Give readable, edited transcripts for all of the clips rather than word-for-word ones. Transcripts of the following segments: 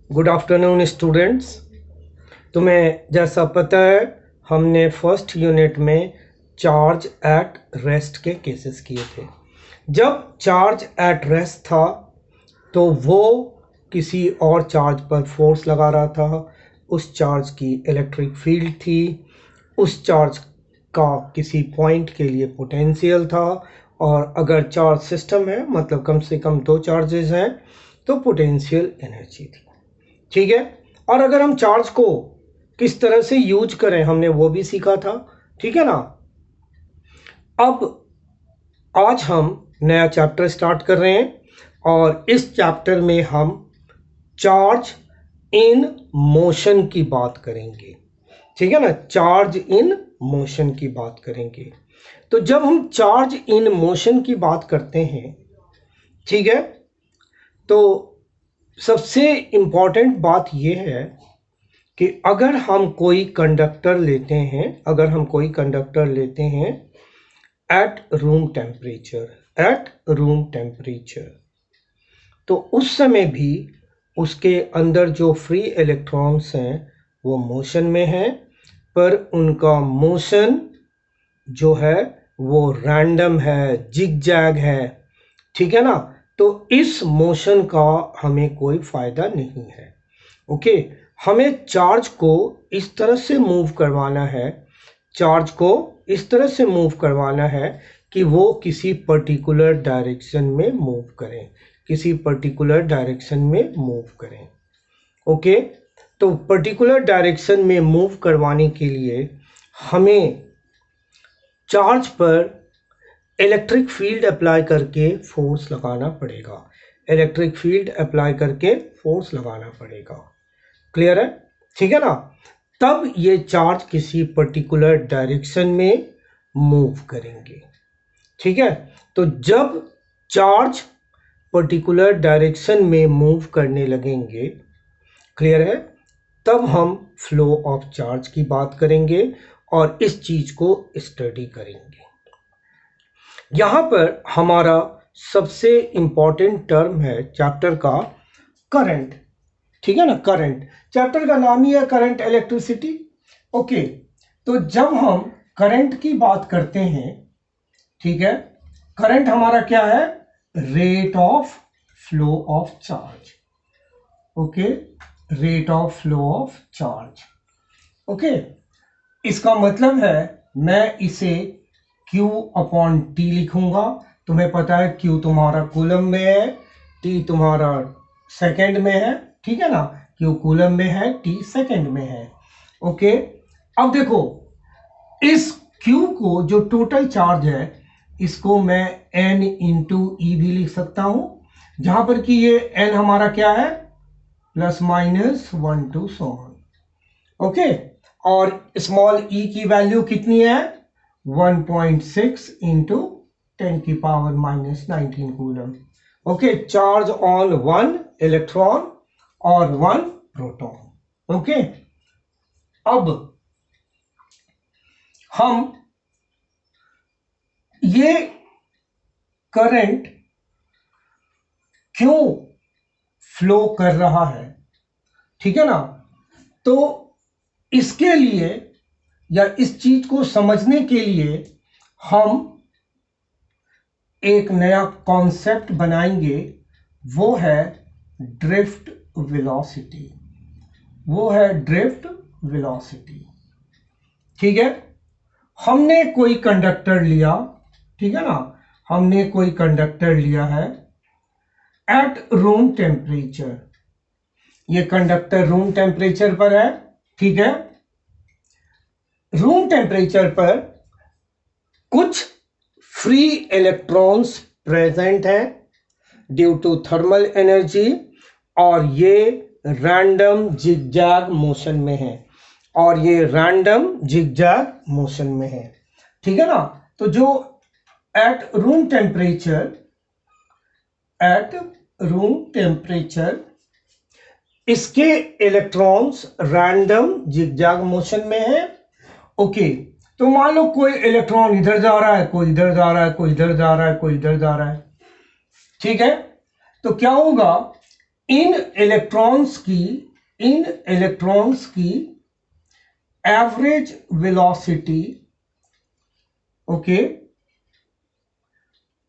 Good afternoon students. तुम्हें जैसा पता है हमने फर्स्ट यूनिट में चार्ज एट रेस्ट के केसेस किए थे। जब चार्ज एट रेस्ट था तो वो किसी और चार्ज पर फोर्स लगा रहा था, उस चार्ज की इलेक्ट्रिक फील्ड थी, उस चार्ज का किसी पॉइंट के लिए पोटेंशियल था, और अगर चार्ज सिस्टम है मतलब कम से कम दो चार्जेस हैं तो पोटेंशियल एनर्जी थी। ठीक है, और अगर हम चार्ज को किस तरह से यूज करें हमने वो भी सीखा था। ठीक है ना। अब आज हम नया चैप्टर स्टार्ट कर रहे हैं और इस चैप्टर में हम चार्ज इन मोशन की बात करेंगे। ठीक है ना, चार्ज इन मोशन की बात करेंगे। तो जब हम चार्ज इन मोशन की बात करते हैं, ठीक है, तो सबसे इम्पॉर्टेंट बात यह है कि अगर हम कोई कंडक्टर लेते हैं एट रूम टेम्परेचर, तो उस समय भी उसके अंदर जो फ्री इलेक्ट्रॉन्स हैं वो मोशन में हैं, पर उनका मोशन जो है वो रैंडम है, जिगजैग है। ठीक है ना, तो इस मोशन का हमें कोई फायदा नहीं है। ओके, हमें चार्ज को इस तरह से मूव करवाना है कि वो किसी पर्टिकुलर डायरेक्शन में मूव करें। ओके, तो पर्टिकुलर डायरेक्शन में मूव करवाने के लिए हमें चार्ज पर इलेक्ट्रिक फील्ड अप्लाई करके फोर्स लगाना पड़ेगा। क्लियर है? ठीक है ना। तब ये चार्ज किसी पर्टिकुलर डायरेक्शन में मूव करेंगे। ठीक है, तो जब चार्ज पर्टिकुलर डायरेक्शन में मूव करने लगेंगे, क्लियर है, तब हम फ्लो ऑफ चार्ज की बात करेंगे और इस चीज को स्टडी करेंगे। यहां पर हमारा सबसे इंपॉर्टेंट टर्म है चैप्टर का करंट। ठीक है ना, करंट, चैप्टर का नाम ही है करंट इलेक्ट्रिसिटी। ओके, तो जब हम करंट की बात करते हैं, ठीक है, करंट हमारा क्या है? Rate of flow of charge. Okay, rate of flow of charge. Okay, इसका मतलब है मैं इसे Q अपॉन T लिखूंगा। तुम्हें पता है Q तुम्हारा कूलम में है, T तुम्हारा सेकंड में है। ठीक है ना, Q कूलम में है, T सेकंड में है। ओके, अब देखो इस Q को, जो टोटल चार्ज है, इसको मैं N इंटू E भी लिख सकता हूं, जहां पर कि ये N हमारा क्या है? Plus minus 1 to so on। Okay, और स्मॉल e की वैल्यू कितनी है? 1.6 इंटू 10 की power minus 19 coulomb. Okay, charge on 1 electron और 1 प्रोटॉन। ओके, अब हम ये करंट क्यों फ्लो कर रहा है, ठीक है ना, तो इसके लिए या इस चीज को समझने के लिए हम एक नया कॉन्सेप्ट बनाएंगे, वो है ड्रिफ्ट वेलोसिटी। ठीक है, हमने कोई कंडक्टर लिया, ठीक है ना, हमने कोई कंडक्टर लिया है एट रूम टेम्परेचर। ये कंडक्टर रूम टेम्परेचर पर है। ठीक है, रूम टेम्परेचर पर कुछ फ्री इलेक्ट्रॉन्स प्रेजेंट हैं ड्यू टू थर्मल एनर्जी, और ये रैंडम जिगजैग मोशन में है। ठीक है ना, तो जो एट रूम टेम्परेचर इसके इलेक्ट्रॉन्स रैंडम जिगजैग मोशन में है। ओके, तो मान लो कोई इलेक्ट्रॉन इधर जा रहा है, कोई इधर जा रहा है, कोई इधर जा रहा है, कोई इधर जा रहा है। ठीक है, तो क्या होगा? इन इलेक्ट्रॉन्स की एवरेज वेलोसिटी, ओके,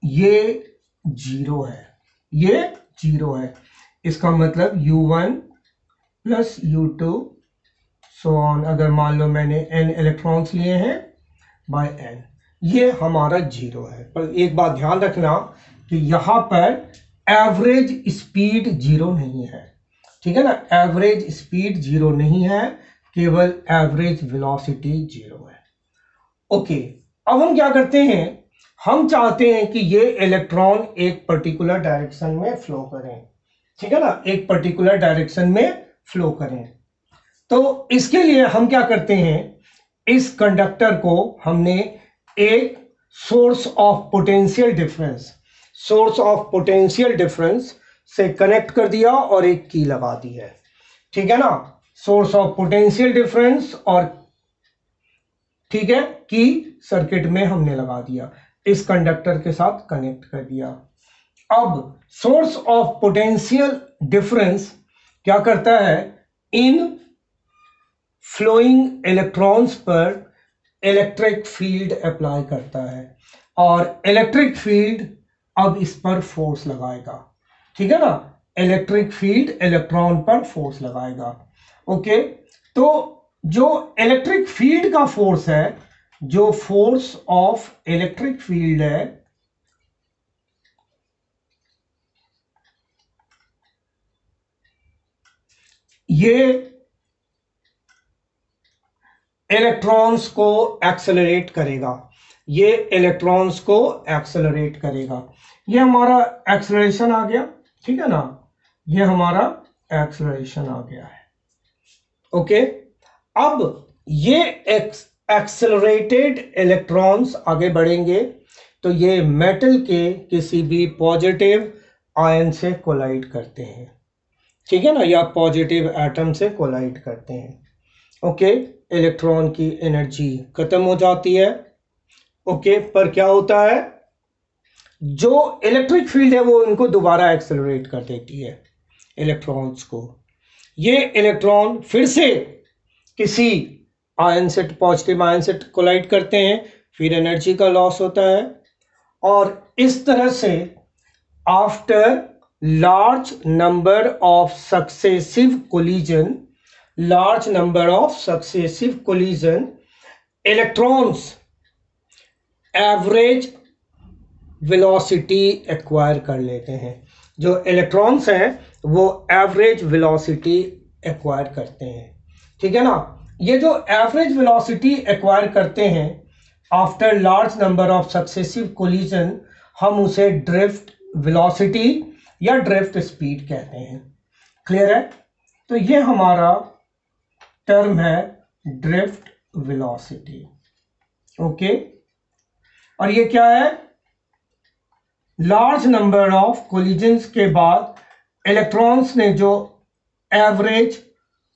ये जीरो है, इसका मतलब u1 plus u2 so on, अगर मान लो मैंने n इलेक्ट्रॉन्स लिए हैं बाय n, ये हमारा जीरो है। पर एक बात ध्यान रखना कि यहां पर एवरेज स्पीड जीरो नहीं है, ठीक है ना, एवरेज स्पीड जीरो नहीं है, केवल एवरेज वेलोसिटी जीरो है। ओके, अब हम क्या करते हैं, हम चाहते हैं कि ये इलेक्ट्रॉन एक पर्टिकुलर डायरेक्शन में फ्लो करें, ठीक है ना, एक पर्टिकुलर डायरेक्शन में फ्लो करें। तो इसके लिए हम क्या करते हैं, इस कंडक्टर को हमने एक सोर्स ऑफ पोटेंशियल डिफरेंस से कनेक्ट कर दिया और एक की लगा दी है, ठीक है ना, सोर्स ऑफ पोटेंशियल डिफरेंस और, ठीक है, की सर्किट में हमने लगा दिया, इस कंडक्टर के साथ कनेक्ट कर दिया। अब सोर्स ऑफ पोटेंशियल डिफरेंस क्या करता है, इन फ्लोइंग इलेक्ट्रॉन्स पर इलेक्ट्रिक फील्ड अप्लाई करता है और इलेक्ट्रिक फील्ड अब इस पर फोर्स लगाएगा, ठीक है ना, इलेक्ट्रिक फील्ड इलेक्ट्रॉन पर फोर्स लगाएगा। ओके, तो जो इलेक्ट्रिक फील्ड का फोर्स है, जो फोर्स ऑफ इलेक्ट्रिक फील्ड है, ये इलेक्ट्रॉन्स को एक्सेलरेट करेगा, ये हमारा एक्सेलरेशन आ गया, ठीक है ना, ये हमारा एक्सेलरेशन आ गया है। ओके, अब ये एक्सेलरेटेड इलेक्ट्रॉन्स आगे बढ़ेंगे तो ये मेटल के किसी भी पॉजिटिव आयन से कोलाइड करते हैं, ठीक है ना, या पॉजिटिव एटम से कोलाइड करते हैं। ओके, इलेक्ट्रॉन की एनर्जी खत्म हो जाती है। ओके, पर क्या होता है, जो इलेक्ट्रिक फील्ड है वो इनको दोबारा एक्सेलरेट कर देती है इलेक्ट्रॉन्स को। ये इलेक्ट्रॉन फिर से किसी आयन से, पॉजिटिव आयन से कोलाइड करते हैं, फिर एनर्जी का लॉस होता है और इस तरह से after large number of successive collision, electrons average velocity acquire कर लेते हैं। जो इलेक्ट्रॉन्स हैं वो एवरेज वेलोसिटी एक्वायर करते हैं, ठीक है ना। ये जो एवरेज वेलोसिटी एक्वायर करते हैं after large number of successive collision, हम उसे ड्रिफ्ट वेलोसिटी या ड्रिफ्ट स्पीड कहते हैं। क्लियर है? तो ये हमारा टर्म है ड्रिफ्ट वेलोसिटी। ओके, और ये क्या है, लार्ज नंबर ऑफ कोलिजन्स के बाद इलेक्ट्रॉन्स ने जो एवरेज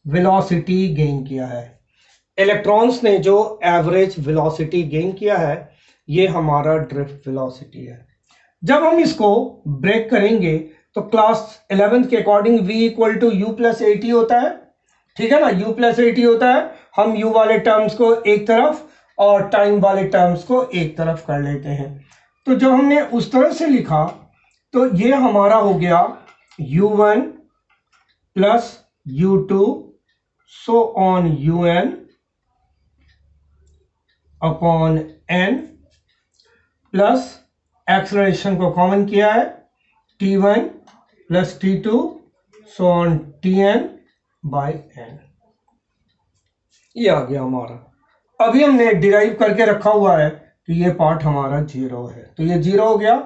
वेलोसिटी गेन किया है, ये हमारा ड्रिफ्ट वेलोसिटी है। जब हम इसको ब्रेक करेंगे तो क्लास 11th के according v equal to u plus a t होता है, ठीक है ना, u प्लस ए टी होता है। हम u वाले टर्म्स को एक तरफ और टाइम वाले टर्म्स को एक तरफ कर लेते हैं। तो जब हमने उस तरह से लिखा तो ये हमारा हो गया u1 plus u2 so on un upon n plus acceleration को कॉमन किया है t1 plus t2 so on tn by n। ये आ गया हमारा। अभी हमने डिराइव करके रखा हुआ है कि ये पार्ट हमारा जीरो है, तो ये जीरो हो गया,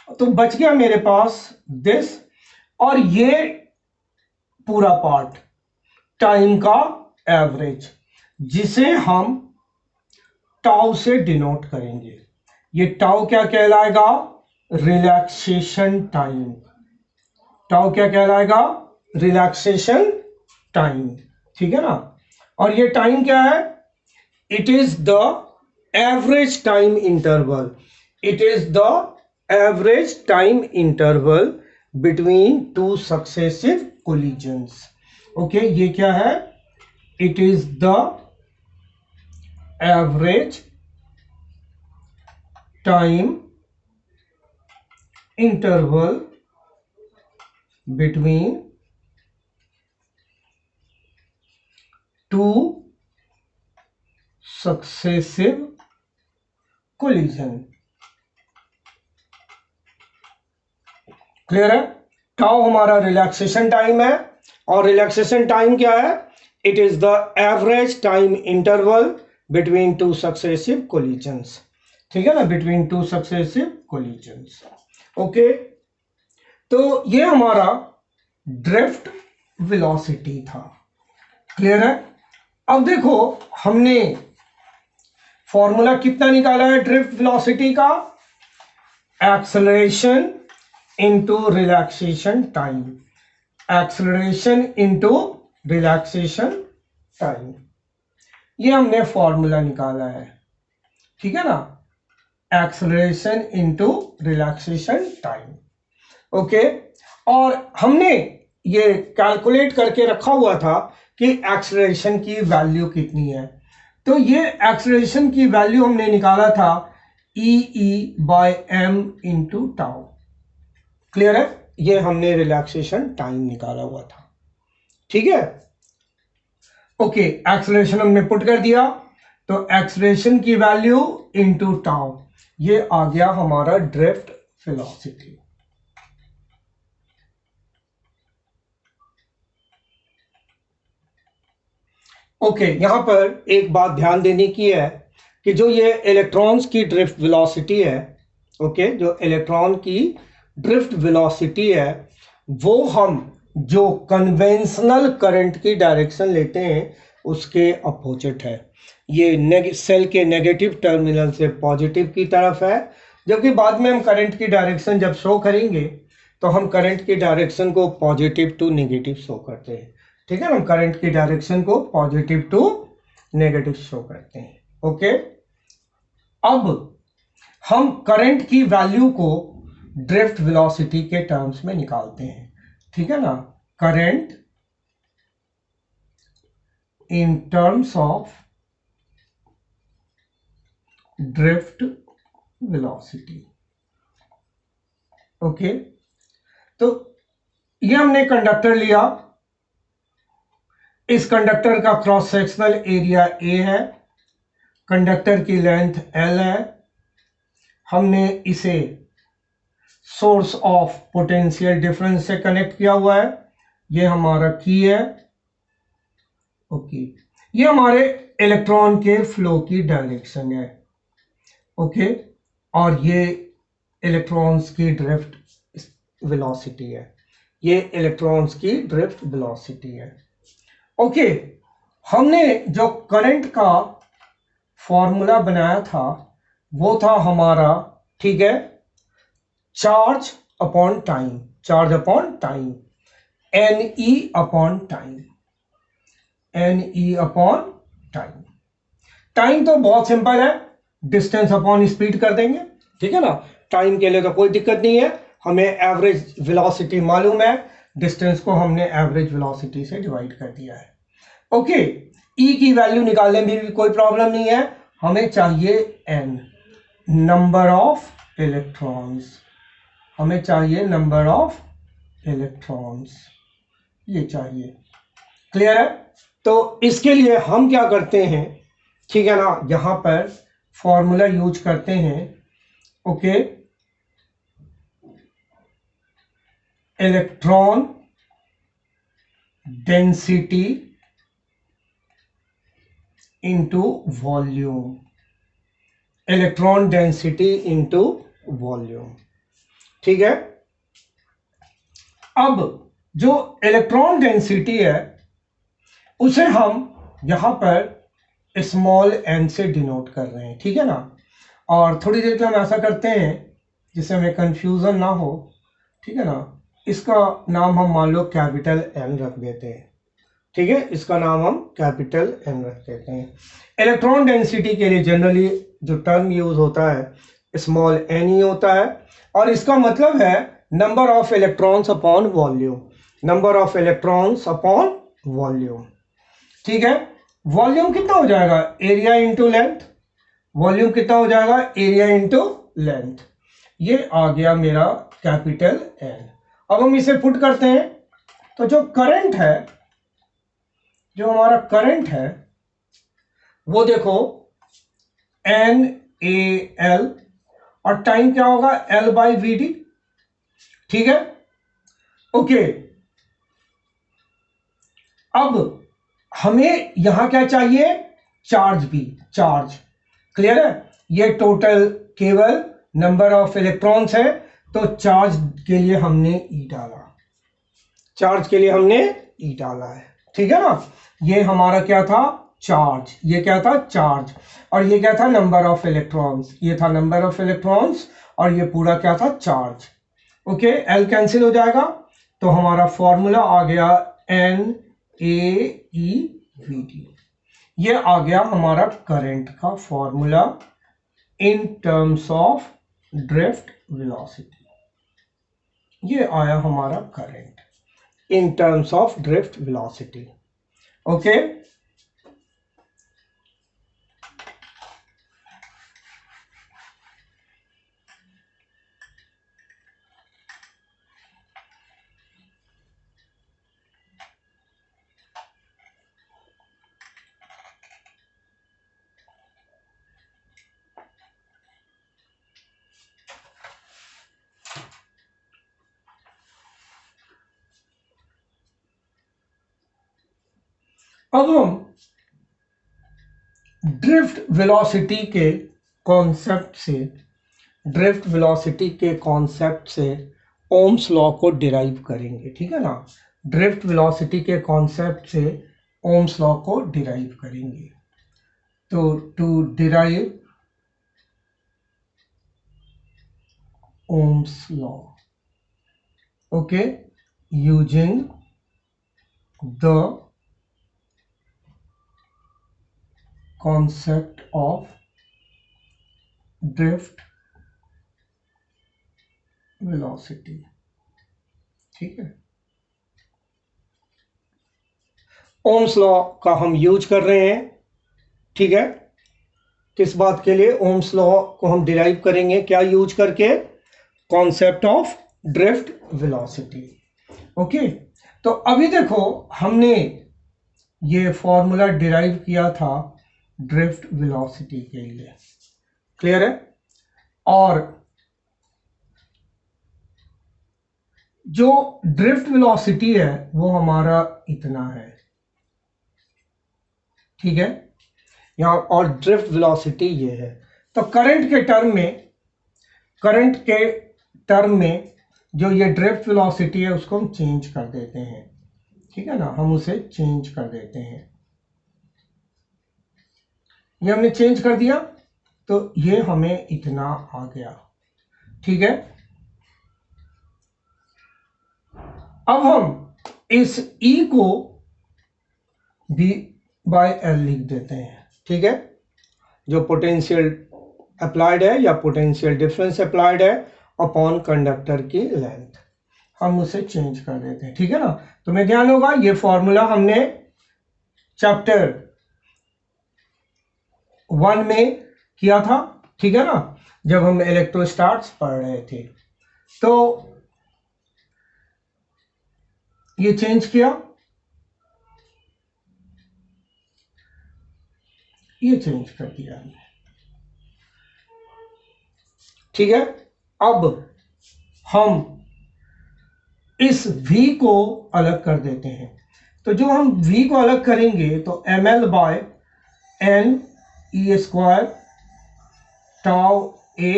तो बच गया मेरे पास दिस, और ये पूरा पार्ट टाइम का एवरेज, जिसे हम टाउ से डिनोट करेंगे। ये टाउ क्या कहलाएगा, रिलैक्सेशन टाइम। टाउ क्या कहलाएगा, रिलैक्सेशन टाइम, ठीक है ना। और ये टाइम क्या है, it is the average time interval, between two successive collisions. Okay, ये क्या है? It is the average time interval between two successive collision. Clear है? टाउ हमारा रिलैक्सेशन टाइम है, और रिलैक्सेशन टाइम क्या है? It is the average time interval between two successive collisions. ठीक है ना, between two successive collisions. Okay, तो ये हमारा ड्रिफ्ट वेलोसिटी था। क्लियर है? अब देखो, हमने फॉर्मूला कितना निकाला है ड्रिफ्ट वेलोसिटी का? Acceleration into relaxation time, acceleration into relaxation time, ये हमने फॉर्मूला निकाला है। ठीक है ना, acceleration into relaxation time. Okay, और हमने ये कैलकुलेट करके रखा हुआ था कि एक्सेलरेशन की वैल्यू कितनी है। तो ये एक्सेलरेशन की वैल्यू हमने निकाला था E/m इंटू टाउ। क्लियर है? ये हमने रिलैक्सेशन टाइम निकाला हुआ था। ठीक है? ओके, एक्सेलरेशन हमने पुट कर दिया, तो एक्सेलरेशन की वैल्यू इंटू टाउ, ये आ गया हमारा ड्रिफ्ट वेलोसिटी। ओके, यहां पर एक बात ध्यान देने की है कि जो ये इलेक्ट्रॉन्स की ड्रिफ्ट वेलोसिटी है, ओके, जो इलेक्ट्रॉन की ड्रिफ्ट वेलोसिटी है, वो हम जो कन्वेंशनल करंट की डायरेक्शन लेते हैं उसके अपोजिट है। ये सेल के नेगेटिव टर्मिनल से पॉजिटिव की तरफ है, जबकि बाद में हम करंट की डायरेक्शन जब शो करेंगे तो हम करंट की डायरेक्शन को पॉजिटिव टू नेगेटिव शो करते हैं। ठीक है, हम करंट की डायरेक्शन को पॉजिटिव टू नेगेटिव शो करते हैं। ओके, अब हम करंट की वैल्यू को ड्रिफ्ट वेलोसिटी के टर्म्स में निकालते हैं। ठीक है ना, current in terms of drift velocity. Okay, तो ये हमने कंडक्टर लिया, इस कंडक्टर का क्रॉस सेक्शनल एरिया A है, कंडक्टर की लेंथ L है, हमने इसे सोर्स ऑफ पोटेंशियल डिफरेंस से कनेक्ट किया हुआ है, ये हमारा की है। ओके, ये हमारे इलेक्ट्रॉन के फ्लो की डायरेक्शन है। ओके, और ये इलेक्ट्रॉन्स की ड्रिफ्ट वेलोसिटी है, ये इलेक्ट्रॉन्स की ड्रिफ्ट वेलोसिटी है। ओके, हमने जो करंट का फॉर्मूला बनाया था वो था हमारा, ठीक है, charge upon time, charge upon time, NE upon time, NE upon time. Time तो बहुत सिंपल है, डिस्टेंस अपॉन स्पीड कर देंगे। ठीक है ना, टाइम के लिए तो कोई दिक्कत नहीं है, हमें एवरेज वेलोसिटी मालूम है, डिस्टेंस को हमने एवरेज वेलोसिटी से डिवाइड कर दिया है। ओके, E की वैल्यू निकालने में भी कोई प्रॉब्लम नहीं है, हमें चाहिए N, नंबर ऑफ इलेक्ट्रॉन्स, हमें चाहिए नंबर ऑफ इलेक्ट्रॉन्स, ये चाहिए। क्लियर है? तो इसके लिए हम क्या करते हैं, ठीक है ना, यहां पर फॉर्मूला यूज करते हैं। Okay, electron density into volume, electron density into volume. ठीक है, अब जो इलेक्ट्रॉन डेंसिटी है उसे हम यहां पर स्मॉल n से डिनोट कर रहे हैं। ठीक है ना, और थोड़ी देर के हम ऐसा करते हैं जिससे हमें कंफ्यूजन ना हो। ठीक है ना, इसका नाम हम मान लो कैपिटल N रख देते हैं। ठीक है, इसका नाम हम कैपिटल N रख देते हैं। इलेक्ट्रॉन डेंसिटी के लिए जनरली जो टर्म यूज होता है स्मॉल n ही होता है, और इसका मतलब है number of electrons upon volume, number of electrons upon volume. ठीक है, वॉल्यूम कितना हो जाएगा, एरिया इंटू लेंथ, वॉल्यूम कितना हो जाएगा, एरिया इंटू लेंथ। ये आ गया मेरा कैपिटल एन। अब हम इसे पुट करते हैं, तो जो करंट है, जो हमारा करंट है वो देखो एन ए एल, और टाइम क्या होगा, एल बाई वी डी। ठीक है, ओके। अब हमें यहां क्या चाहिए, चार्ज भी, चार्ज। क्लियर है, ये टोटल केवल नंबर ऑफ इलेक्ट्रॉन्स है, तो चार्ज के लिए हमने ई डाला, चार्ज के लिए हमने ई डाला है। ठीक है ना, ये हमारा क्या था, चार्ज, ये क्या था, चार्ज, और ये क्या था, नंबर ऑफ इलेक्ट्रॉन्स, ये था नंबर ऑफ इलेक्ट्रॉन्स, और ये पूरा क्या था, चार्ज। ओके, एल कैंसिल हो जाएगा, तो हमारा फॉर्मूला आ गया n A e we d. ये आ गया हमारा करंट का formula in terms of drift velocity. ये आया हमारा current in terms of drift velocity. Okay, अब हम ड्रिफ्ट वेलोसिटी के कॉन्सेप्ट से, ड्रिफ्ट वेलोसिटी के कॉन्सेप्ट से ओम्स लॉ को डिराइव करेंगे। ठीक है ना, ड्रिफ्ट वेलोसिटी के कॉन्सेप्ट से ओम्स लॉ को डिराइव करेंगे। तो to derive Ohm's law, okay, using the concept of drift velocity। ठीक है, ओम्स लॉ का हम यूज कर रहे हैं। ठीक है, किस बात के लिए, ओम्स लॉ को हम डिराइव करेंगे क्या यूज करके, concept of drift velocity. Okay, तो अभी देखो हमने ये फॉर्मूला डिराइव किया था ड्रिफ्ट वेलोसिटी के लिए। क्लियर है, और जो ड्रिफ्ट वेलोसिटी है वो हमारा इतना है। ठीक है, यहां, और ड्रिफ्ट वेलोसिटी ये है। तो करंट के टर्म में, करंट के टर्म में जो ये ड्रिफ्ट वेलोसिटी है उसको हम चेंज कर देते हैं। ठीक है ना, हम उसे चेंज कर देते हैं, ये हमने चेंज कर दिया, तो ये हमें इतना आ गया। ठीक है, अब हम इस E को B बाय एल लिख देते हैं। ठीक है, जो पोटेंशियल अप्लाइड है या पोटेंशियल डिफरेंस अप्लाइड है अपॉन कंडक्टर की लेंथ, हम उसे चेंज कर देते हैं। ठीक है ना, तुम्हें ध्यान होगा ये फॉर्मूला हमने चैप्टर 1 में किया था। ठीक है ना, जब हम इलेक्ट्रोस्टैट्स पढ़ रहे थे, तो ये चेंज किया, ये चेंज कर दिया हमने। ठीक है, अब हम इस V को अलग कर देते हैं। तो जो हम V को अलग करेंगे तो ml by N E square tau A,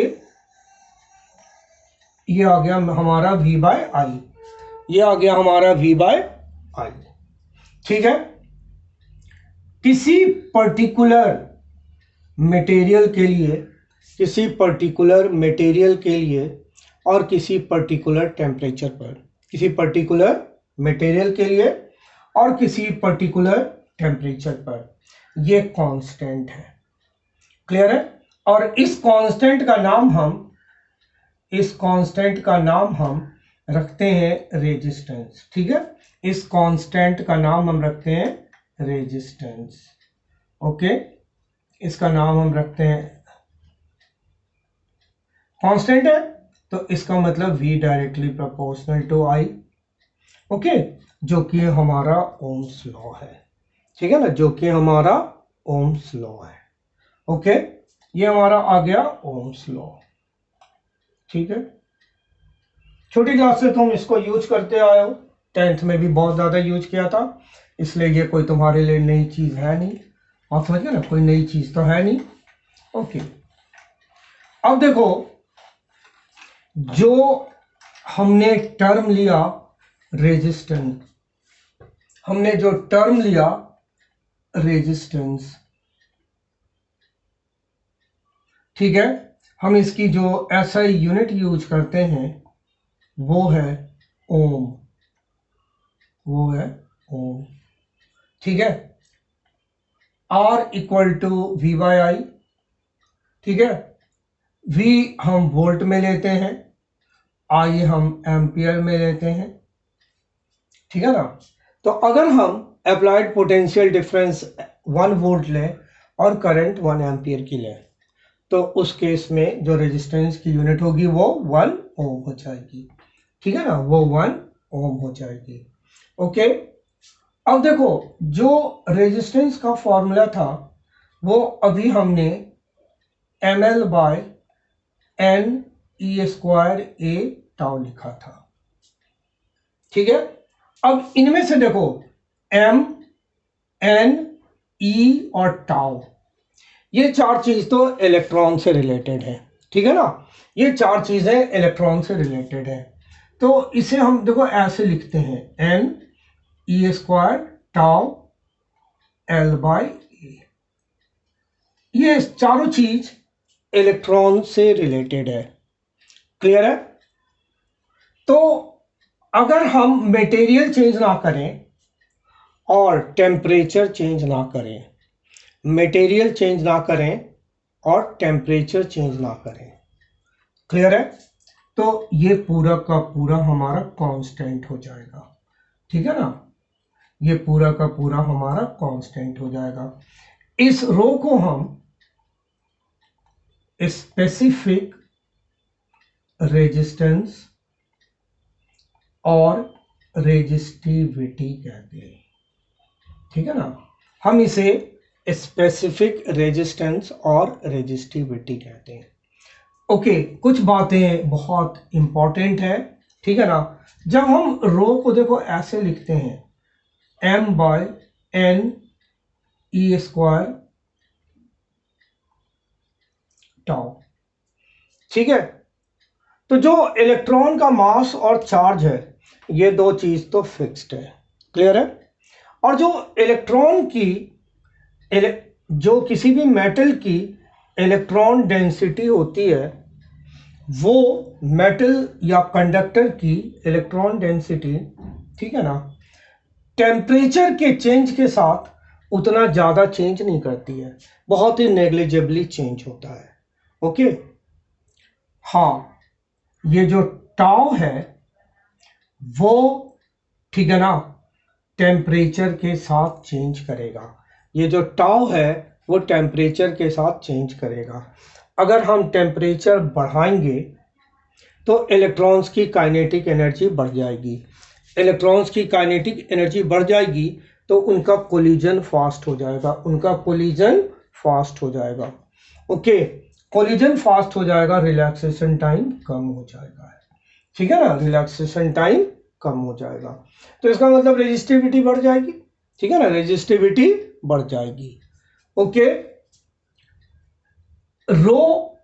ये आ गया हमारा V बाय आई, ये आ गया हमारा V बाय आई। ठीक है, किसी पर्टिकुलर मटेरियल के लिए, किसी पर्टिकुलर मटेरियल के लिए और किसी पर्टिकुलर टेम्परेचर पर, किसी पर्टिकुलर मटेरियल के लिए और किसी पर्टिकुलर टेम्परेचर पर, ये कांस्टेंट है। क्लियर है, और इस कांस्टेंट का नाम हम, इस कांस्टेंट का नाम हम रखते हैं रेजिस्टेंस। ठीक है, इस कांस्टेंट का नाम हम रखते हैं रेजिस्टेंस। ओके, इसका नाम हम रखते हैं कांस्टेंट है, तो इसका मतलब V directly proportional to I। Okay, जो कि हमारा ओम्स लॉ है। ठीक है ना, जो कि हमारा ओम्स लॉ है। ओके, ये हमारा आ गया ओम्स लॉ। ठीक है, छोटी क्लास से तुम इसको यूज करते आए हो, 10th में भी बहुत ज्यादा यूज किया था, इसलिए ये कोई तुम्हारे लिए नई चीज है नहीं। आप समझ गए ना, कोई नई चीज तो है नहीं। ओके, अब देखो, जो हमने टर्म लिया रेजिस्टेंस, हमने जो टर्म लिया रेजिस्टेंस, ठीक है, हम इसकी जो SI यूनिट यूज करते हैं वो है ओम, वो है ओम। ठीक है, R इक्वल टू V/I। ठीक है, V हम वोल्ट में लेते हैं, I हम एम्पियर में लेते हैं। ठीक है ना, तो अगर हम अप्लाइड पोटेंशियल डिफरेंस 1 वोल्ट लें और करंट 1 एम्पियर की लें, तो उस केस में जो रेजिस्टेंस की यूनिट होगी वो 1 ओम हो जाएगी। ठीक है ना, वो 1 ओम हो जाएगी। ओके, अब देखो, जो रेजिस्टेंस का फॉर्मूला था वो अभी हमने ml/n/e² लिखा था। ठीक है, अब इनमें से देखो m, n, e और टाउ, ये चार चीज तो इलेक्ट्रॉन से रिलेटेड है। ठीक है ना, ये चार चीजें इलेक्ट्रॉन से रिलेटेड है, तो इसे हम देखो ऐसे लिखते हैं n/e² टाउ L/A। ये चारों चीज इलेक्ट्रॉन से रिलेटेड है। क्लियर है? तो अगर हम मटेरियल चेंज ना करें और टेम्परेचर चेंज ना करें, मटेरियल चेंज ना करें और टेम्परेचर चेंज ना करें, क्लियर है, तो ये पूरा का पूरा हमारा कांस्टेंट हो जाएगा। ठीक है ना, ये पूरा का पूरा हमारा कांस्टेंट हो जाएगा। इस रो को हम स्पेसिफिक रेजिस्टेंस और रेजिस्टिविटी कहते हैं। ठीक है ना, हम इसे स्पेसिफिक रेजिस्टेंस और रेजिस्टिविटी कहते हैं। ओके, कुछ बातें बहुत इंपॉर्टेंट है। ठीक है ना, जब हम रो को देखो ऐसे लिखते हैं m/n/e² टाउ। ठीक है, तो जो इलेक्ट्रॉन का मास और चार्ज है ये दो चीज तो फिक्स्ड है। क्लियर है? और जो इलेक्ट्रॉन की जो किसी भी मेटल की इलेक्ट्रॉन डेंसिटी होती है, वो मेटल या कंडक्टर की इलेक्ट्रॉन डेंसिटी, ठीक है ना, टेम्परेचर के चेंज के साथ उतना ज़्यादा चेंज नहीं करती है, बहुत ही नेग्लिजिबली चेंज होता है। ओके, हाँ, ये जो टाउ है वो, ठीक है ना, टेम्परेचर के साथ चेंज करेगा। ये जो टाउ है वो टेम्परेचर के साथ चेंज करेगा। अगर हम टेम्परेचर बढ़ाएंगे तो इलेक्ट्रॉन्स की काइनेटिक एनर्जी बढ़ जाएगी। इलेक्ट्रॉन्स की काइनेटिक एनर्जी बढ़ जाएगी तो उनका कोलिजन फास्ट हो जाएगा, उनका कोलिजन फास्ट हो जाएगा। ओके, कोलिजन फास्ट हो जाएगा, रिलैक्सेशन टाइम कम हो जाएगा। ठीक है ना, रिलैक्सेशन टाइम कम हो जाएगा, तो इसका मतलब रेजिस्टिविटी बढ़ जाएगी। ठीक है ना, रेजिस्टिविटी बढ़ जाएगी। ओके, रो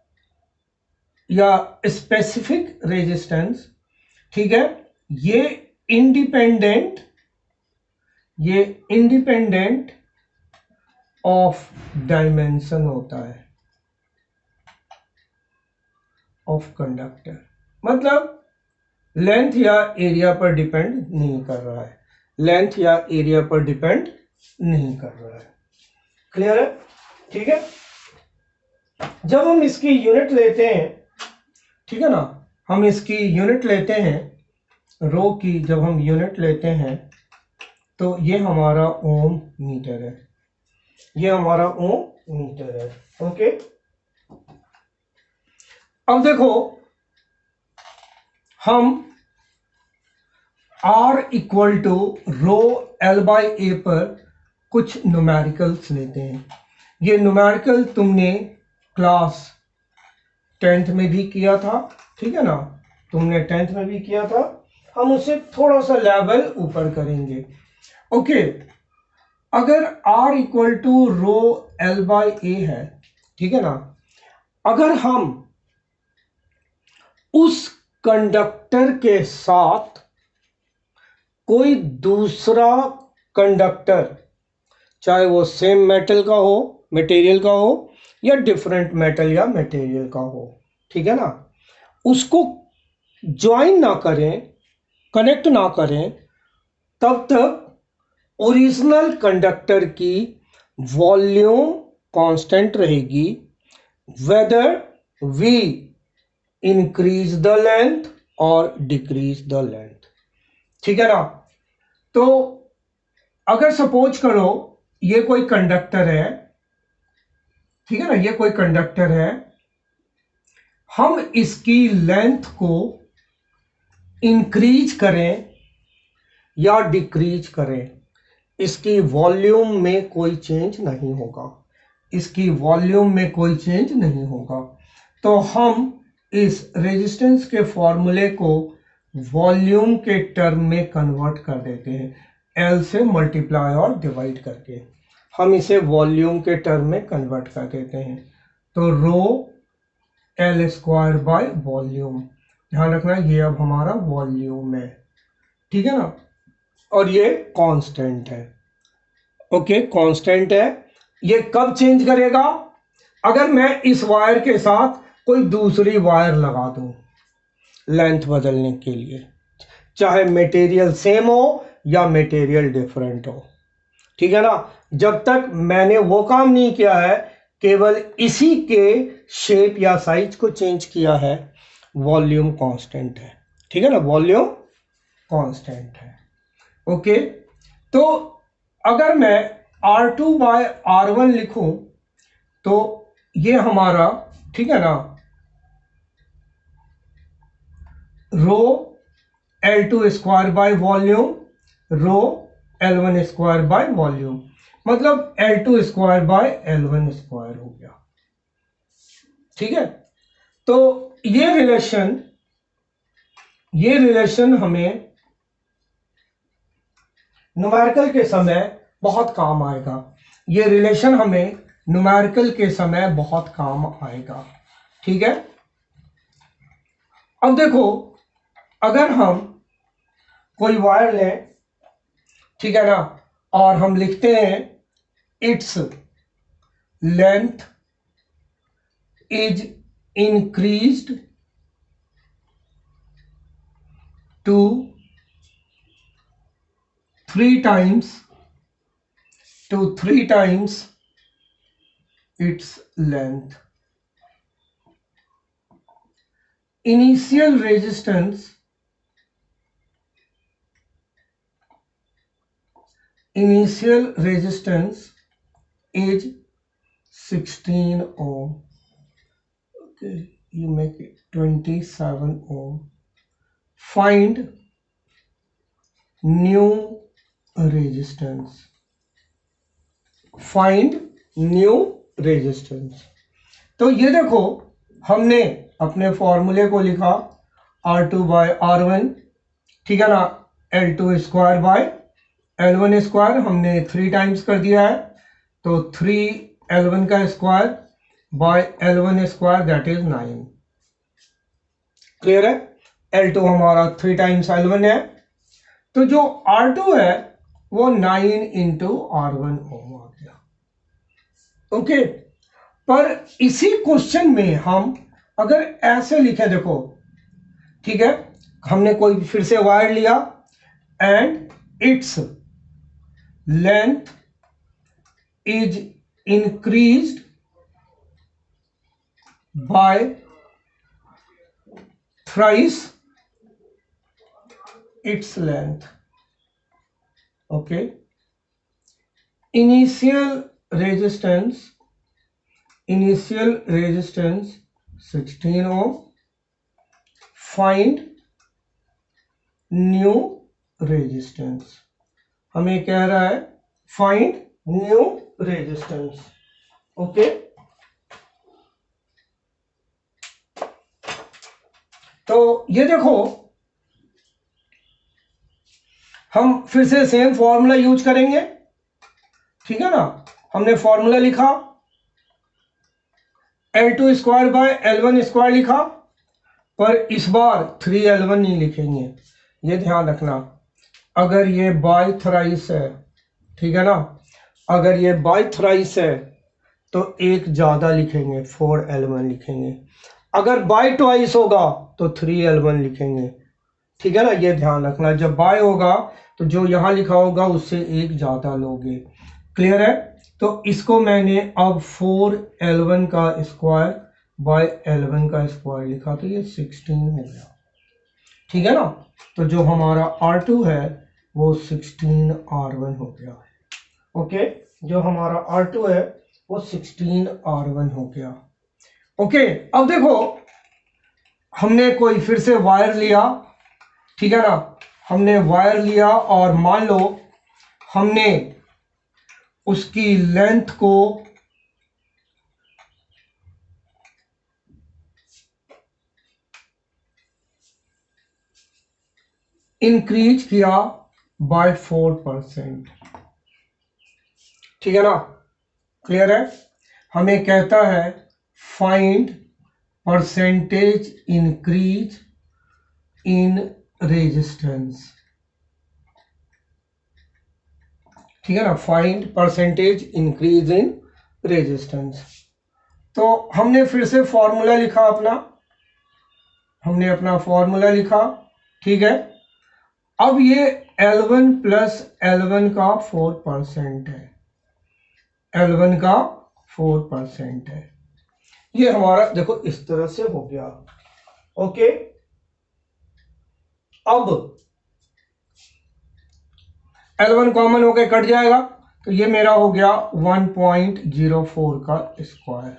या स्पेसिफिक रेजिस्टेंस, ठीक है, ये इंडिपेंडेंट ऑफ डायमेंशन होता है ऑफ कंडक्टर, मतलब लेंथ या एरिया पर डिपेंड नहीं कर रहा है, लेंथ या एरिया पर डिपेंड नहीं कर रहा है। क्लियर है? ठीक है, जब हम इसकी यूनिट लेते हैं, ठीक है ना, हम इसकी यूनिट लेते हैं रो की जब हम यूनिट लेते हैं तो ये हमारा ओम मीटर है, ये हमारा ओम मीटर है। ओके, अब देखो हम R equal to rho L by A पर कुछ न्यूमेरिकल्स लेते हैं। ये न्यूमेरिकल तुमने क्लास 10th में भी किया था, ठीक है ना, तुमने 10th में भी किया था। हम उसे थोड़ा सा लेवल ऊपर करेंगे। ओके, अगर R equal to rho L by A है, ठीक है ना, अगर हम उस कंडक्टर के साथ कोई दूसरा कंडक्टर, चाहे वो सेम मेटल का हो, मटेरियल का हो, या डिफरेंट मेटल या मटेरियल का हो, ठीक है ना, उसको ज्वाइन ना करें, कनेक्ट ना करें, तब तक ओरिजिनल कंडक्टर की वॉल्यूम कांस्टेंट रहेगी, whether we increase the length और डिक्रीज द लेंथ, ठीक है ना। तो अगर सपोज करो ये कोई कंडक्टर है, ठीक है ना, ये कोई कंडक्टर है, हम इसकी लेंथ को इंक्रीज करें या डिक्रीज करें, इसकी वॉल्यूम में कोई चेंज नहीं होगा, इसकी वॉल्यूम में कोई चेंज नहीं होगा। तो हम इस रेजिस्टेंस के फॉर्मूले को वॉल्यूम के टर्म में कन्वर्ट कर देते हैं, L से मल्टीप्लाई और डिवाइड करके हम इसे वॉल्यूम के टर्म में कन्वर्ट कर देते हैं। तो रो L स्क्वायर बाय वॉल्यूम, ध्यान रखना ये अब हमारा वॉल्यूम है, ठीक है ना, और ये कांस्टेंट है। ओके, कांस्टेंट है। ये कब चेंज करेगा? अगर मैं इस वायर के साथ कोई दूसरी वायर लगा दूं लेंथ बदलने के लिए, चाहे मटेरियल सेम हो या मटेरियल डिफरेंट हो, ठीक है ना, जब तक मैंने वो काम नहीं किया है, केवल इसी के शेप या साइज को चेंज किया है, वॉल्यूम कांस्टेंट है, ठीक है ना, वॉल्यूम कांस्टेंट है। ओके, तो अगर मैं R2 बाय R1 लिखूं तो ये हमारा, ठीक है ना, rho L2 square by volume, rho L1 square by volume, मतलब L2 square bye L1 square हो गया, ठीक है। तो ये रिलेशन हमें न्यूमेरिकल के समय बहुत काम आएगा, ये रिलेशन हमें न्यूमेरिकल के समय बहुत काम आएगा, ठीक है। अब देखो, अगर हम कोई वायर लें, ठीक है ना, और हम लिखते हैं its length is increased to 3 times its length. Initial resistance is 16 ohm. Okay, you make it 27 ohm. Find new resistance. तो ये देखो, हमने अपने फॉर्मूले को लिखा R2 बाय R1, ठीक है ना, L2 square bye L1 square हमने 3 टाइम्स कर दिया है, तो 3 L1 का square by L1 square that is 9। Clear है? L2 हमारा 3 टाइम्स L1 है, तो जो R2 है वो 9 इंटू R1 ओम आ गया। ओके, पर इसी क्वेश्चन में हम अगर ऐसे लिखे, देखो, ठीक है, हमने कोई फिर से वायर लिया and it's length is increased by thrice its length. Okay. Initial resistance 16 ohm. Find new resistance. हमें कह रहा है find new resistance. ओके, तो ये देखो हम फिर से सेम फॉर्मूला यूज करेंगे, ठीक है ना। हमने फॉर्मूला लिखा L2 square bye L1 square लिखा, पर इस बार 3L1 नहीं लिखेंगे, ये ध्यान रखना। अगर ये बाई थ्राइस है, ठीक है ना, अगर ये बाई थ्राइस है तो एक ज़्यादा लिखेंगे, 4L1 लिखेंगे। अगर बाई ट्वाइस होगा तो 3L1 लिखेंगे, ठीक है ना। ये ध्यान रखना, जब बाय होगा तो जो यहाँ लिखा होगा उससे एक ज़्यादा लोगे। क्लियर है। तो इसको मैंने अब 4L1 का स्क्वायर बाय L1 का स्क्वायर लिखा, तो ये 16 हो गया, ठीक है ना। तो जो हमारा R2 है वो 16R1 हो गया। ओके, जो हमारा R2 है वो 16R1 हो गया। ओके, अब देखो हमने कोई फिर से वायर लिया, ठीक है ना, हमने वायर लिया और मान लो हमने उसकी लेंथ को इंक्रीज किया बाय 4%, ठीक है ना। क्लियर है। हमें कहता है find percentage increase in resistance, ठीक है ना, find percentage increase in resistance. तो हमने फिर से फॉर्मूला लिखा अपना, हमने अपना फॉर्मूला लिखा, ठीक है। अब ये L1 प्लस L1 का 4% है, L1 का 4% है। ये हमारा देखो इस तरह से हो गया। ओके, अब L1 कॉमन होकर कट जाएगा, तो ये मेरा हो गया 1.04 का स्क्वायर,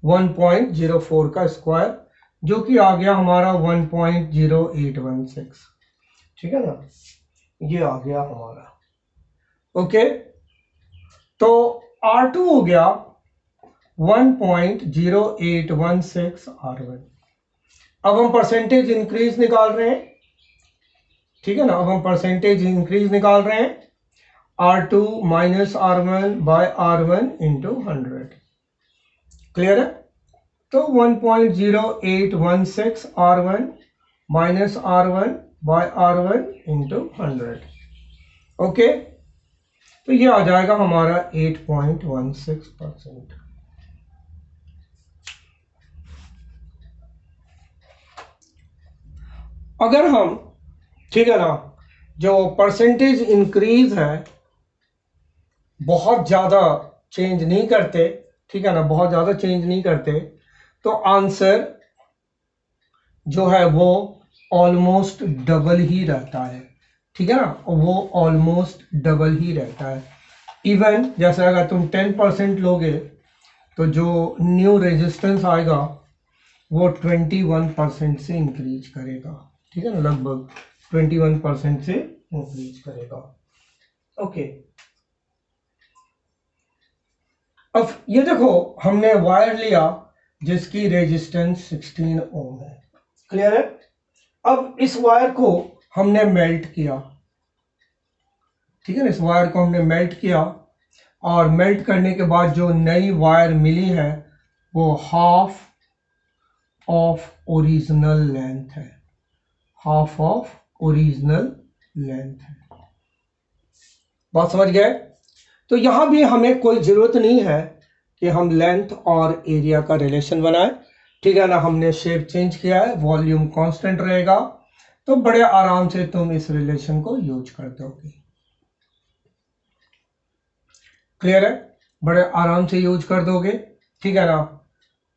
1.04 का स्क्वायर, जो कि आ गया हमारा 1.0816, ठीक है ना, ये आ गया हमारा। ओके, तो R2 हो गया 1.0816 R1। अब हम परसेंटेज इंक्रीज निकाल रहे हैं, ठीक है ना, अब हम परसेंटेज इंक्रीज निकाल रहे हैं, R2 minus R1 bye R1 into 100। Clear है। तो 1.0816 R1 minus R1 bye R1 into 100। Okay, तो ये आ जाएगा हमारा 8.16%। अगर हम, ठीक है ना, जो परसेंटेज इंक्रीज है बहुत ज़्यादा चेंज नहीं करते, ठीक है ना, बहुत ज़्यादा चेंज नहीं करते, तो आंसर जो है वो ऑलमोस्ट डबल ही रहता है, ठीक है ना, वो ऑलमोस्ट डबल ही रहता है। इवन जैसे अगर तुम 10% लोगे तो जो न्यू रेजिस्टेंस आएगा वो 21% से इंक्रीज करेगा, ठीक है ना, लगभग 21% से इंक्रीज करेगा। ओके, अब ये देखो हमने वायर लिया जिसकी रेजिस्टेंस 16 ओम है। क्लियर है। अब इस वायर को हमने मेल्ट किया, ठीक है ना, इस वायर को हमने मेल्ट किया, और मेल्ट करने के बाद जो नई वायर मिली है वो हाफ ऑफ ओरिजिनल लेंथ है, हाफ ऑफ ओरिजिनल लेंथ है। बात समझ गए। तो यहां भी हमें कोई जरूरत नहीं है कि हम लेंथ और एरिया का रिलेशन बनाएं, ठीक है ना, हमने शेप चेंज किया है, वॉल्यूम कांस्टेंट रहेगा, तो बड़े आराम से तुम इस रिलेशन को यूज कर दोगे। क्लियर है, बड़े आराम से यूज कर दोगे, ठीक है ना।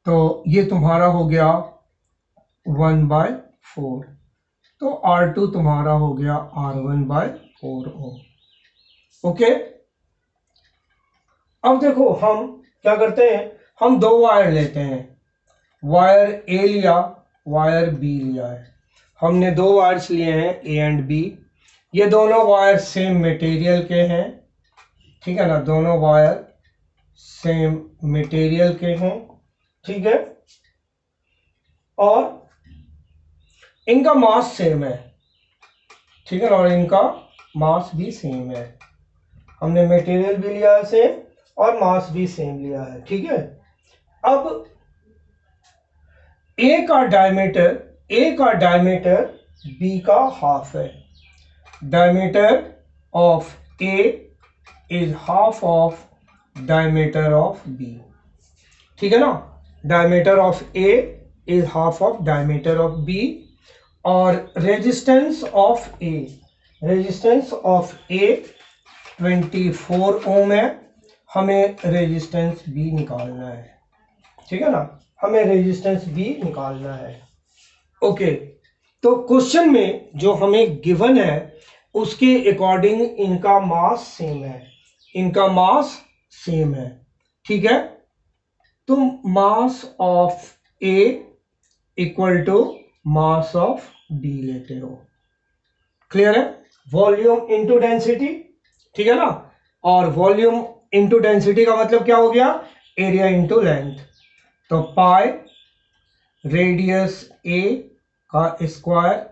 तो ये तुम्हारा हो गया 1/4, तो R2 तुम्हारा हो गया R1/4 ओम। ओके, अब देखो हम क्या करते हैं, हम दो वायर लेते हैं, वायर ए लिया, वायर बी लिया है। हमने दो वायर्स लिए हैं ए एंड बी, ये दोनों वायर सेम मटेरियल के हैं, ठीक है ना, दोनों वायर सेम मटेरियल के हैं, ठीक है, और इनका मास सेम है, ठीक है ना, और इनका मास भी सेम है। हमने मटेरियल भी लिया है सेम और मास भी सेम लिया है, ठीक है। अब ए का डायमीटर बी का हाफ है। Diameter of A is half of diameter of B, ठीक है ना। Diameter of A is half of diameter of B, और रेजिस्टेंस ऑफ ए 24 ओम है। हमें रेजिस्टेंस बी निकालना है, ठीक है ना, हमें रेजिस्टेंस बी निकालना है। ओके, तो क्वेश्चन में जो हमें गिवन है उसके अकॉर्डिंग इनका मास सेम है, इनका मास सेम है, ठीक है। तुम mass of A equal to mass of B लेते हो, क्लियर है। वॉल्यूम इंटू डेंसिटी, ठीक है ना, और वॉल्यूम इंटू डेंसिटी का मतलब क्या हो गया, एरिया इंटू लेंथ। तो पाई रेडियस ए का स्क्वायर,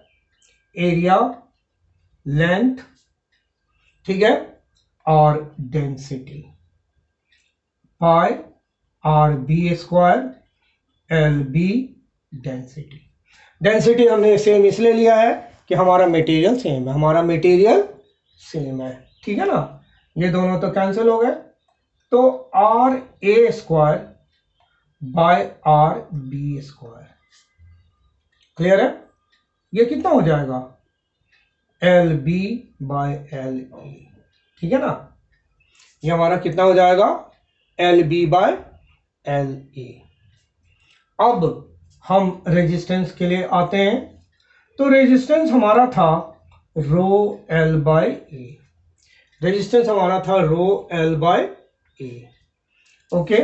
एरिया, लेंथ, ठीक है, और density, pi R B square L B density. Density हमने सेम इसलिए लिया है कि हमारा मटेरियल सेम है, हमारा मटेरियल सेम है, ठीक है ना। ये दोनों तो कैंसिल हो गए, तो r A square by are B square, clear है। ये कितना हो जाएगा, L B by L A, ठीक है ना। ये हमारा कितना हो जाएगा, L B by L A. अब हम रेजिस्टेंस के लिए आते हैं, तो रेजिस्टेंस हमारा था rho L by A, resistance हमारा था rho L by A. Okay,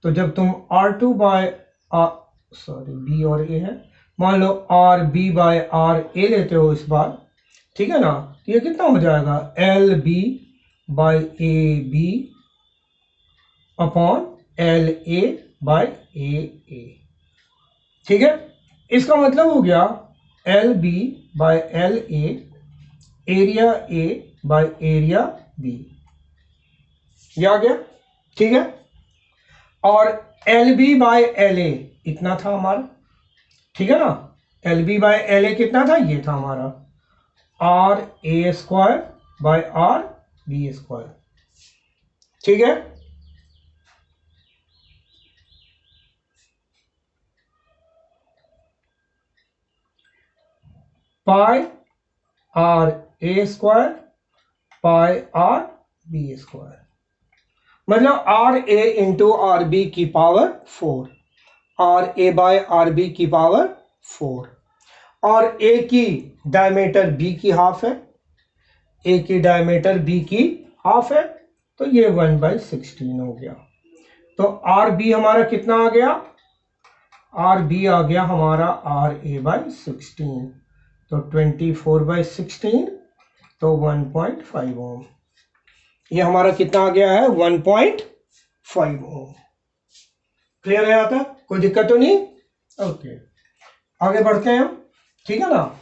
तो जब तुम R2 बाय बी और ए है, मान लो R B bye R A लेते हो इस बार, ठीक है ना, तो ये कितना हो जाएगा, L B by A B upon L A by A, ठीक है। इसका मतलब हो गया L B by L A, area A by area B, ये आ गया, ठीक है। और L B by L A इतना था हमारा, ठीक है ना, L B by L A कितना था, ये था हमारा R A square by are B square, ठीक है। Pi R A square pi R B square, मतलब R A into R B की power 4, R A by are B की पावर 4, और ए की डायमीटर बी की हाफ है, ए की डायमीटर बी की हाफ है, तो ये 1/16 हो गया। तो आर बी हमारा कितना आ गया, आर बी आ गया हमारा आर ए बाय 16, तो 24/16, तो 1.5 ओम। ये हमारा कितना आ गया है, 1.5 ओम। क्लियर है यहाँ तक, कोई दिक्कत तो नहीं। ओके, आगे बढ़ते हैं हम, ठीक है ना।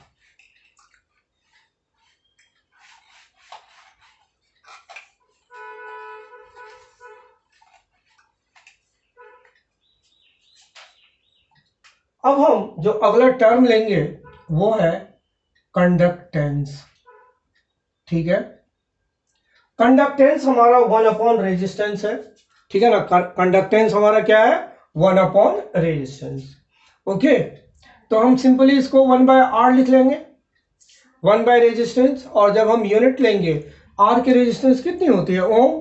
अब हम जो अगला टर्म लेंगे वो है कंडक्टेंस, ठीक है। कंडक्टेंस हमारा 1 रेजिस्टेंस है, ठीक है ना। कंडक्टेंस हमारा क्या है, 1 रेजिस्टेंस। ओके, तो हम सिंपली इसको 1/R लिख लेंगे, 1/रेजिस्टेंस, और जब हम यूनिट लेंगे R की रेजिस्टेंस कितनी होती है, ओम,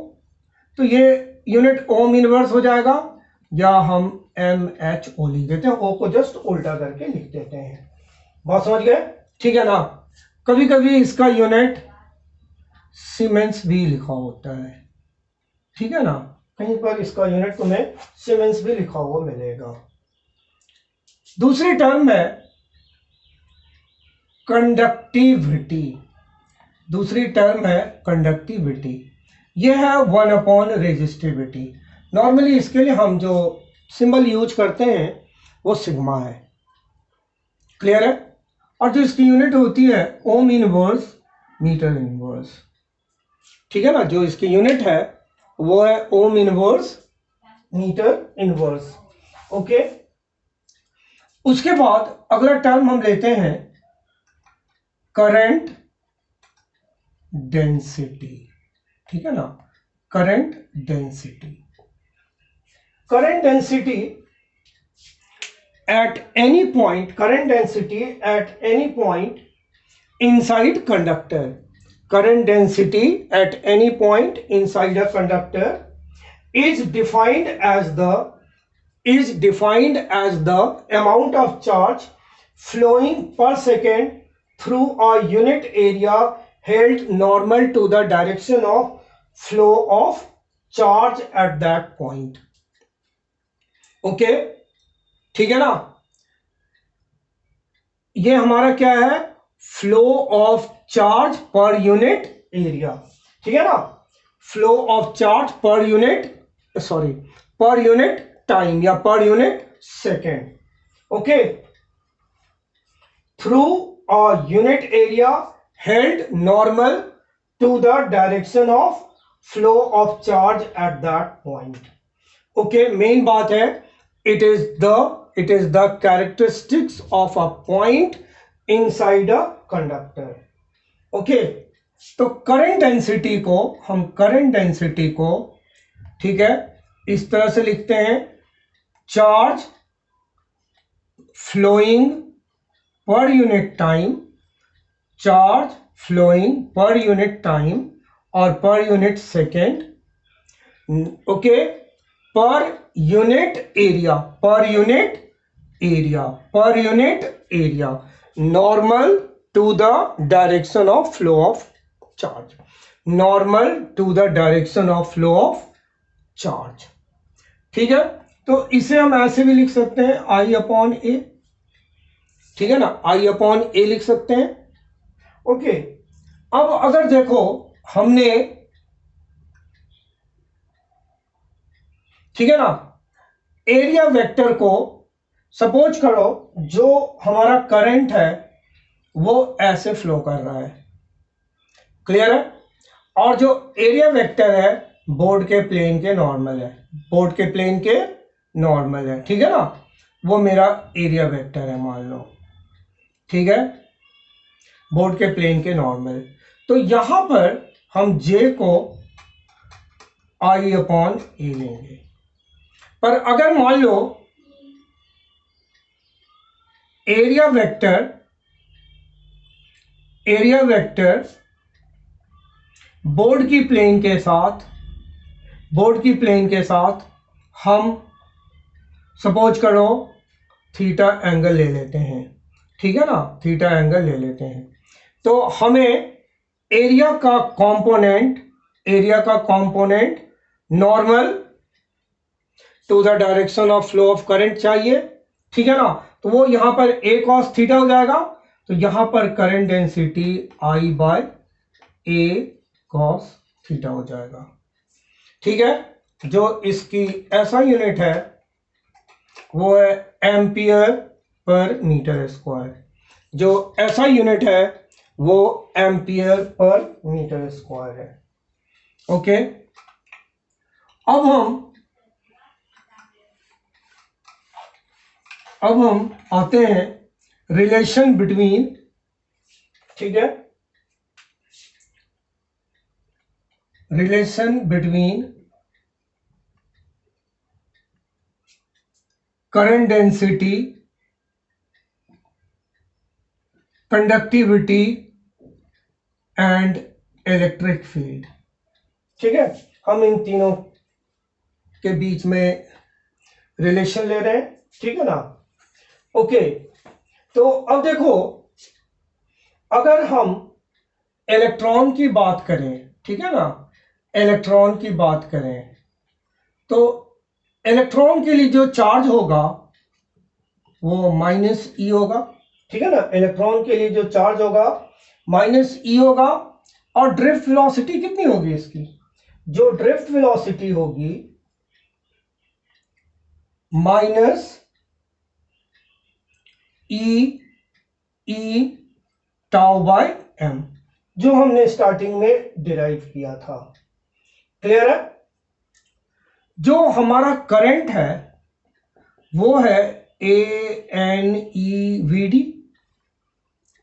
तो ये यूनिट ओम इनवर्स हो जाएगा, या हम MHO लिख देते हैं, ओ को जस्ट उल्टा करके लिख देते हैं। बात समझ गए, ठीक है ना। कभी कभी इसका यूनिट सीमेंस भी लिखा होता है, ठीक है ना, कहीं पर इसका यूनिट तुम्हें सीमेंस भी लिखा हुआ मिलेगा। दूसरी टर्म है कंडक्टिविटी, दूसरी टर्म है कंडक्टिविटी, यह है 1 रेजिस्टिविटी। नॉर्मली इसके लिए हम जो सिंबल यूज करते हैं वो सिग्मा है, क्लियर है। और जो इसकी यूनिट होती है ओम इनवर्स मीटर इनवर्स, ठीक है ना, जो इसकी यूनिट है वो है ohm inverse metre inverse. Okay, उसके बाद अगला टर्म हम लेते हैं करंट डेंसिटी, ठीक है ना, current density. Current density at any point, current density at any point inside conductor, current density at any point inside a conductor is defined as the amount of charge flowing per second through a unit area held normal to the direction of flow of charge at that point. Okay, ठीक है ना। ये हमारा क्या है, flow of charge per unit area, ठीक है ना, flow of charge per unit, sorry, per unit time या per unit second. Okay, through a unit area held normal to the direction of flow of charge at that point. Okay, main बात है, it is the characteristics of a point inside a conductor. okay, तो current density को ठीक है इस तरह से लिखते हैं, charge flowing per unit time, charge flowing per unit time और per unit second, okay, per unit area, per unit area normal to the direction of flow of charge, normal to the direction of flow of charge, ठीक है। तो इसे हम ऐसे भी लिख सकते हैं I अपॉन ए, ठीक है ना, I अपॉन ए लिख सकते हैं। ओके, अब अगर देखो हमने, ठीक है ना, एरिया वेक्टर को सपोज करो जो हमारा करंट है वो ऐसे फ्लो कर रहा है, क्लियर है, और जो एरिया वेक्टर है बोर्ड के प्लेन के नॉर्मल है, बोर्ड के प्लेन के नॉर्मल है, ठीक है ना, वो मेरा एरिया वेक्टर है मान लो, ठीक है, बोर्ड के प्लेन के नॉर्मल। तो यहां पर हम जे को I अपॉन ए लेंगे, पर अगर मान लो एरिया वेक्टर बोर्ड की प्लेन के साथ हम सपोज करो थीटा एंगल ले लेते हैं, ठीक है ना, थीटा एंगल ले लेते हैं, तो हमें एरिया का component normal to the direction of flow of current चाहिए, ठीक है ना, तो वो यहां पर a cos थीटा हो जाएगा, तो यहां पर current density I by a cos theta हो जाएगा, ठीक है। जो इसकी ऐसा यूनिट है वो है एम्पियर पर मीटर स्क्वायर, जो ऐसा यूनिट है वो एम्पियर पर मीटर स्क्वायर है। ओके, अब हम आते हैं रिलेशन बिटवीन, ठीक है, relation between current density, conductivity and electric field, ठीक है, हम इन तीनों के बीच में रिलेशन ले रहे हैं, ठीक है ना। ओके, तो अब देखो अगर हम इलेक्ट्रॉन की बात करें, ठीक है ना, इलेक्ट्रॉन की बात करें तो इलेक्ट्रॉन के लिए जो चार्ज होगा वो माइनस ई होगा, ठीक है ना। इलेक्ट्रॉन के लिए जो चार्ज होगा माइनस ई होगा। और ड्रिफ्ट वेलोसिटी कितनी होगी इसकी? जो ड्रिफ्ट वेलोसिटी होगी minus E tau by M, जो हमने स्टार्टिंग में डिराइव किया था। क्लियर है? जो हमारा करंट है वो है A N E we D.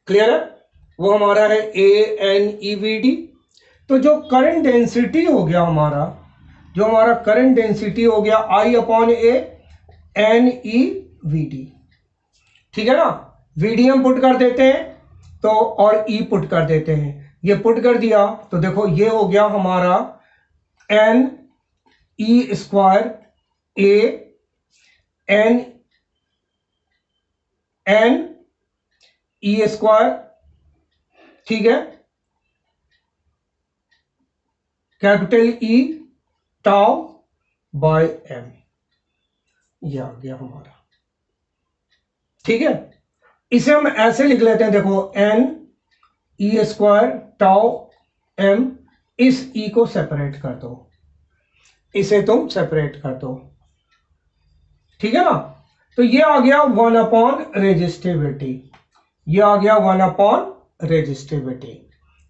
Clear है? वो हमारा है A N E we D. तो जो करंट डेंसिटी हो गया हमारा, जो हमारा करंट डेंसिटी हो गया आई upon A N E we D, ठीक है ना। वीडी हम पुट कर देते हैं तो, और ई पुट कर देते हैं। ये पुट कर दिया तो देखो ये हो गया हमारा n E square a n n E square, ठीक है, capital e tau by m, ये आ गया हमारा। ठीक है, इसे हम ऐसे लिख लेते हैं, देखो एन ई स्क्वायर टाउ एम, इस ई को सेपरेट कर दो, इसे तुम सेपरेट कर दो, ठीक है ना। तो ये आ गया 1 अपॉन रेजिस्टिविटी, ये आ गया 1 अपॉन रेजिस्टिविटी,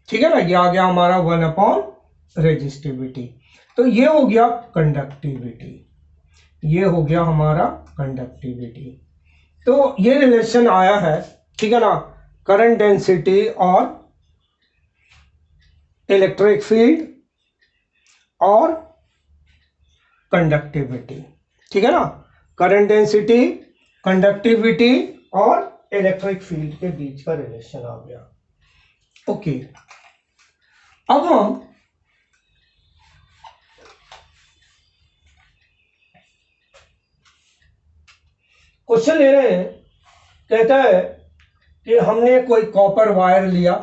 ठीक है ना। ये आ गया हमारा 1 अपॉन रेजिस्टिविटी। तो ये हो गया कंडक्टिविटी, ये हो गया हमारा कंडक्टिविटी। तो ये रिलेशन आया है, ठीक है ना, करंट डेंसिटी और इलेक्ट्रिक फील्ड और कंडक्टिविटी, ठीक है ना। करंट डेंसिटी, कंडक्टिविटी और इलेक्ट्रिक फील्ड के बीच का रिलेशन आ गया। ओके, अब हम क्वेश्चन ले रहे हैं। कहता है कि हमने कोई कॉपर वायर लिया,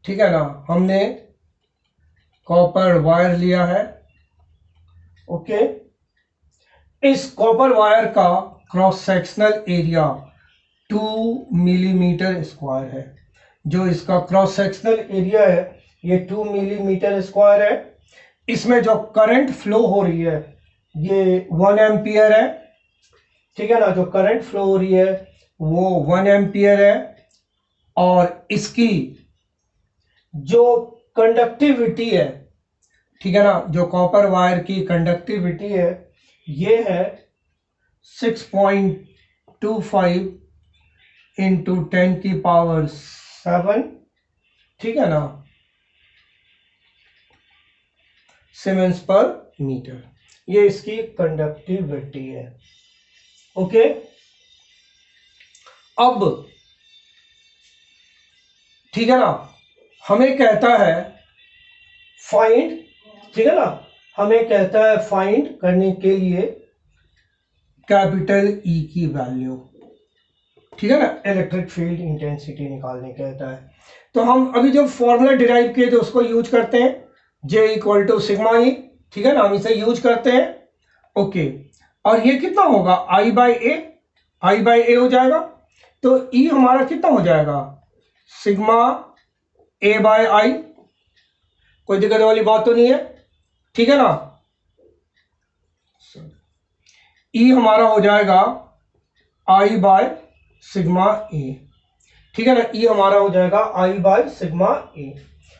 ठीक है ना, हमने कॉपर वायर लिया है। ओके, इस कॉपर वायर का cross sectional area 2 millimetre square है। जो इसका क्रॉस सेक्शनल एरिया है ये 2 मिलीमीटर स्क्वायर है। इसमें जो करंट फ्लो हो रही है ये 1 एम्पियर है, ठीक है ना। जो करंट फ्लो हो रही है वो 1 एम्पियर है। और इसकी जो कंडक्टिविटी है, ठीक है ना, जो कॉपर वायर की कंडक्टिविटी है ये है 6.25 इंटू 10 की पावर 7, ठीक है ना, सीमेंस पर मीटर। ये इसकी कंडक्टिविटी है। ओके, अब ठीक है ना, हमें कहता है फाइंड, ठीक है ना, हमें कहता है फाइंड करने के लिए कैपिटल ई की वैल्यू, ठीक है ना, इलेक्ट्रिक फील्ड इंटेंसिटी निकालने कहता है। तो हम अभी जो फॉर्मूला डिराइव किए थे उसको यूज करते हैं, J equal to sigma e, ठीक है ना, हम इसे यूज करते हैं। ओके, और ये कितना होगा आई बाई ए हो जाएगा। तो ई हमारा कितना हो जाएगा सिग्मा ए बाय आई, कोई दिक्कत वाली बात तो नहीं है, ठीक है ना। ई हमारा हो जाएगा आई बाय सिग्मा ए, ठीक है ना, ई हमारा हो जाएगा आई बाय सिग्मा ए।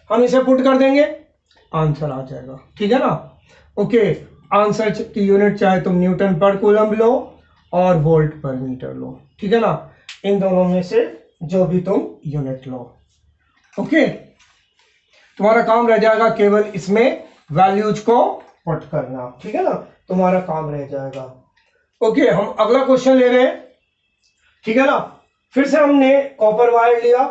हम इसे पुट कर देंगे, आंसर आ जाएगा, ठीक है ना। ओके, आंसर की यूनिट चाहे तुम न्यूटन पर कूलम लो और वोल्ट पर मीटर लो, ठीक है ना, इन दोनों में से जो भी तुम यूनिट लो। ओके, तुम्हारा काम रह जाएगा केवल इसमें वैल्यूज को पुट करना, ठीक है ना, तुम्हारा काम रह जाएगा। ओके, हम अगला क्वेश्चन ले रहे हैं, ठीक है ना। फिर से हमने कॉपर वायर लिया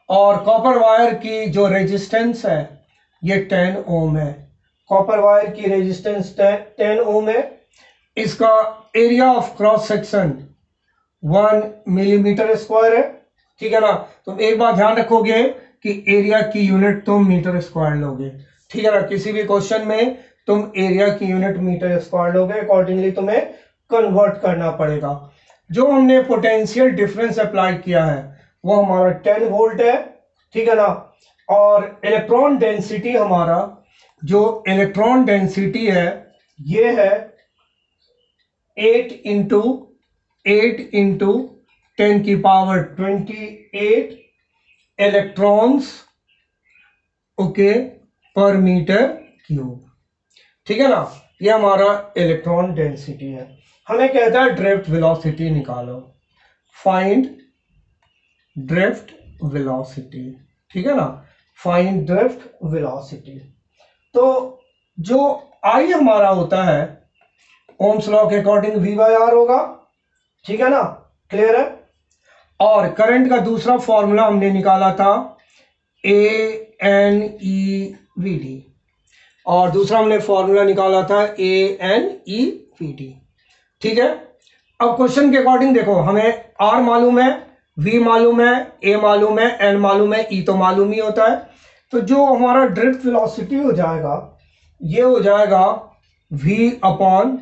और कॉपर वायर की जो रेजिस्टेंस है ये 10 ओम है। कॉपर वायर की रेजिस्टेंस 10 ओम है। इसका area of cross section 1 millimetre square है, ठीक है ना। तुम एक बात ध्यान रखोगे कि एरिया की यूनिट तुम मीटर स्क्वायर लोगे, ठीक है ना। किसी भी क्वेश्चन में तुम एरिया की यूनिट मीटर स्क्वायर लोगे, अकॉर्डिंगली तुम्हें कन्वर्ट करना पड़ेगा। जो हमने पोटेंशियल डिफरेंस अप्लाई किया है वो हमारा 10 वोल्ट है, ठीक है ना। और इलेक्ट्रॉन डेंसिटी हमारा, जो इलेक्ट्रॉन डेंसिटी है ये है 8 × 10⁻28 इलेक्ट्रॉन्स, ओके, पर मीटर क्यूब, ठीक है ना। ये हमारा इलेक्ट्रॉन डेंसिटी है। हमें कहता है ड्रिफ्ट वेलोसिटी निकालो, फाइंड ड्रिफ्ट वेलोसिटी, ठीक है ना, फाइंड ड्रिफ्ट वेलोसिटी। तो जो आई हमारा होता है ओम्स लॉ के अकॉर्डिंग V/R होगा, ठीक है ना, क्लियर है। और करंट का दूसरा फॉर्मूला हमने निकाला था ANEVD, और दूसरा हमने फॉर्मूला निकाला था ANEVD, ठीक है। अब क्वेश्चन के अकॉर्डिंग देखो, हमें R मालूम है, V मालूम है, A मालूम है, N मालूम है, E तो मालूम ही होता है। तो जो हमारा ड्रिफ्ट वेलोसिटी हो जाएगा ये हो जाएगा V/ARNE।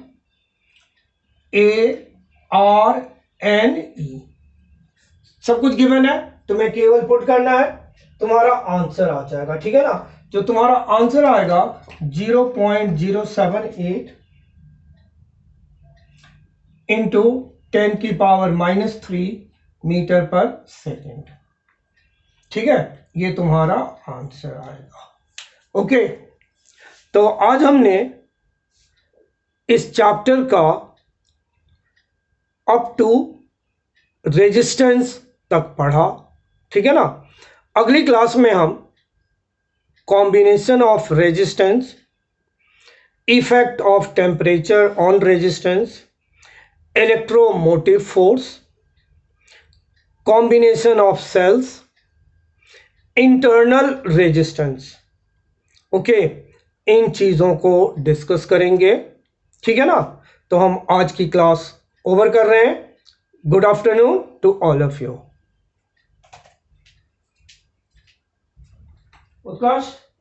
सब कुछ गिवन है, तुम्हें केवल पुट करना है, तुम्हारा आंसर आ जाएगा, ठीक है ना। जो तुम्हारा आंसर आएगा 0.078 इंटू 10⁻³ मीटर पर सेकेंड, ठीक है, ये तुम्हारा आंसर आएगा। ओके, तो आज हमने इस चैप्टर का अप टू रेजिस्टेंस तक पढ़ा, ठीक है ना। अगली क्लास में हम combination of resistance, effect of temperature on resistance, electromotive force, combination of cells, internal resistance, okay, इन चीजों को डिस्कस करेंगे, ठीक है ना। तो हम आज की क्लास ओवर कर रहे हैं। Good afternoon to all of you. Utkarsh.